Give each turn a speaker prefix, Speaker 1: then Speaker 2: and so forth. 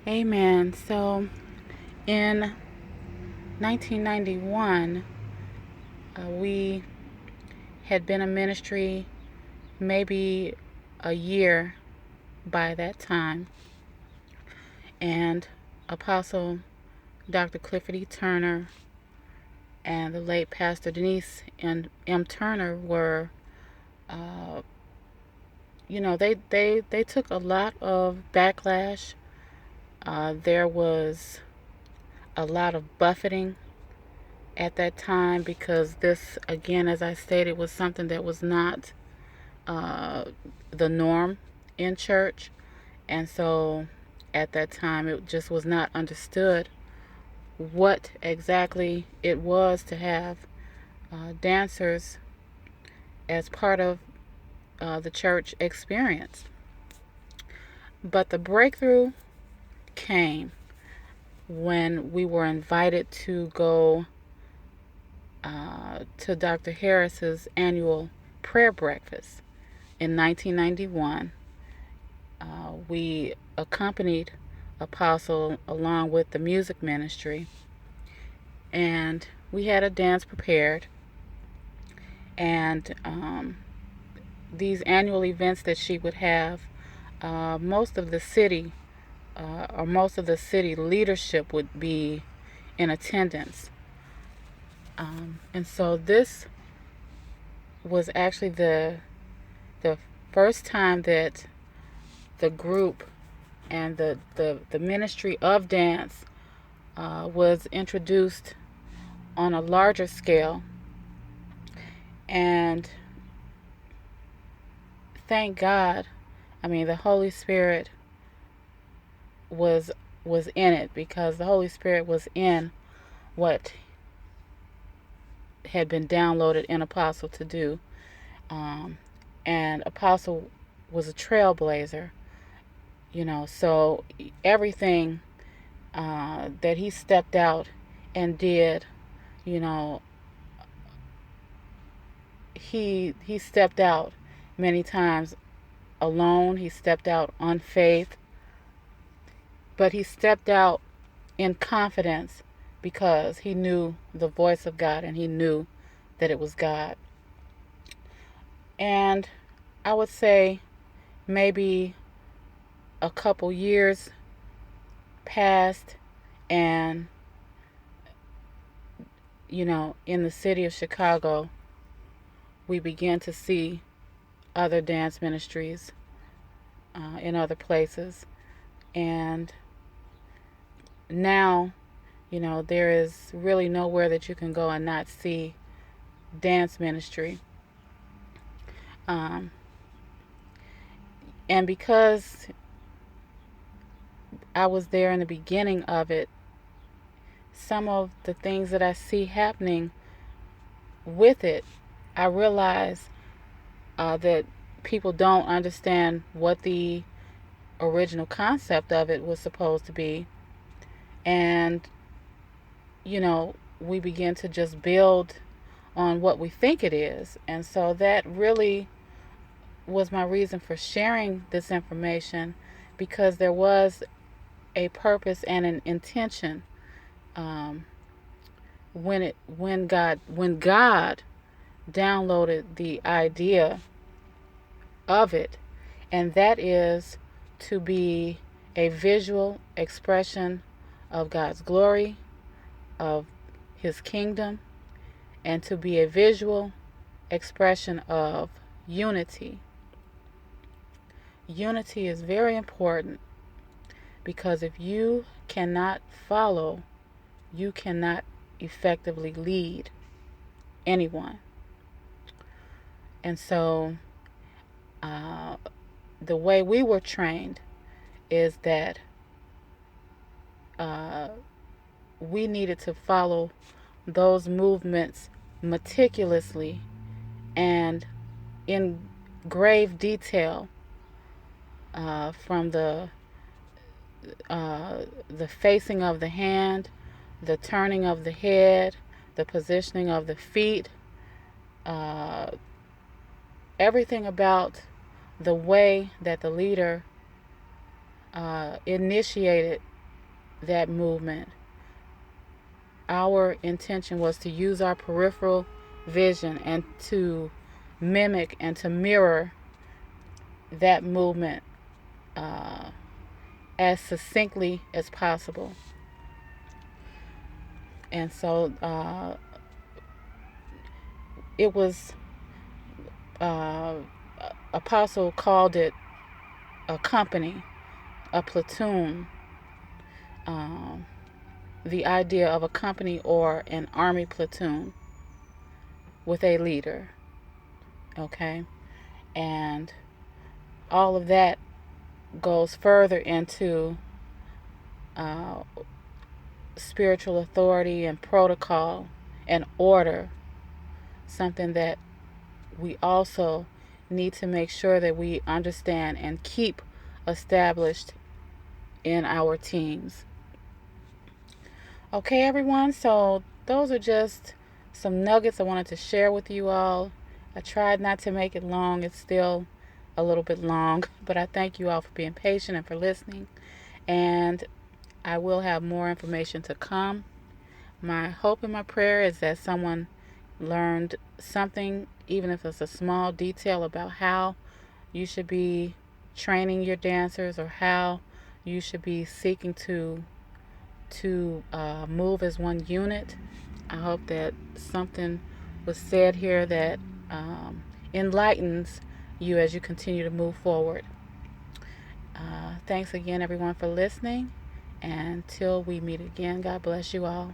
Speaker 1: Amen. So in 1991, we had been a ministry maybe a year by that time, and Apostle Dr. Clifford E. Turner and the late Pastor Denise and M. Turner were, uh, they took a lot of backlash. There was a lot of buffeting at that time because this, again, as I stated, was something that was not uh, the norm in church. And so at that time, it just was not understood what exactly it was to have dancers as part of the church experience. But the breakthrough came when we were invited to go to Dr. Harris's annual prayer breakfast in 1991. We accompanied Apostle along with the music ministry, and we had a dance prepared. And these annual events that she would have, most of the city or most of the city leadership would be in attendance. And so this was actually the first time that the group and the ministry of dance was introduced on a larger scale. And thank God, I mean, the Holy Spirit was was in it, because the Holy Spirit was in what had been downloaded in Apostle to do. Um, and Apostle was a trailblazer, so everything that he stepped out and did, you know, he stepped out many times alone. He stepped out on faith, but he stepped out in confidence because he knew the voice of God and he knew that it was God. And I would say maybe a couple years passed, and in the city of Chicago, we began to see other dance ministries in other places. And now, there is really nowhere that you can go and not see dance ministry. Um, and because I was there in the beginning of it, some of the things that I see happening with it, I realize that people don't understand what the original concept of it was supposed to be. And, we begin to just build on what we think it is. And so that really was my reason for sharing this information, because there was a purpose and an intention um, when God downloaded the idea of it, and that is to be a visual expression of God's glory, of His kingdom, and to be a visual expression of unity. Unity is very important, because if you cannot follow, you cannot effectively lead anyone. And so, the way we were trained is that uh, we needed to follow those movements meticulously and in grave detail, from the facing of the hand, the turning of the head, the positioning of the feet, uh, everything about the way that the leader initiated that movement. Our intention was to use our peripheral vision and to mimic and to mirror that movement as succinctly as possible. And so it was, uh, Apostle called it a company, a platoon, um, the idea of a company or an army platoon with a leader. Okay? And all of that goes further into uh, spiritual authority and protocol and order, something that we also need to make sure that we understand and keep established in our teams. Okay, everyone, so those are just some nuggets I wanted to share with you all. I tried not to make it long. It's still a little bit long, but I thank you all for being patient and for listening. And I will have more information to come. My hope and my prayer is that someone learned something, even if it's a small detail, about how you should be training your dancers or how you should be seeking to move as one unit. I hope that something was said here that enlightens you as you continue to move forward. Thanks again, everyone, for listening. And until we meet again, God bless you all.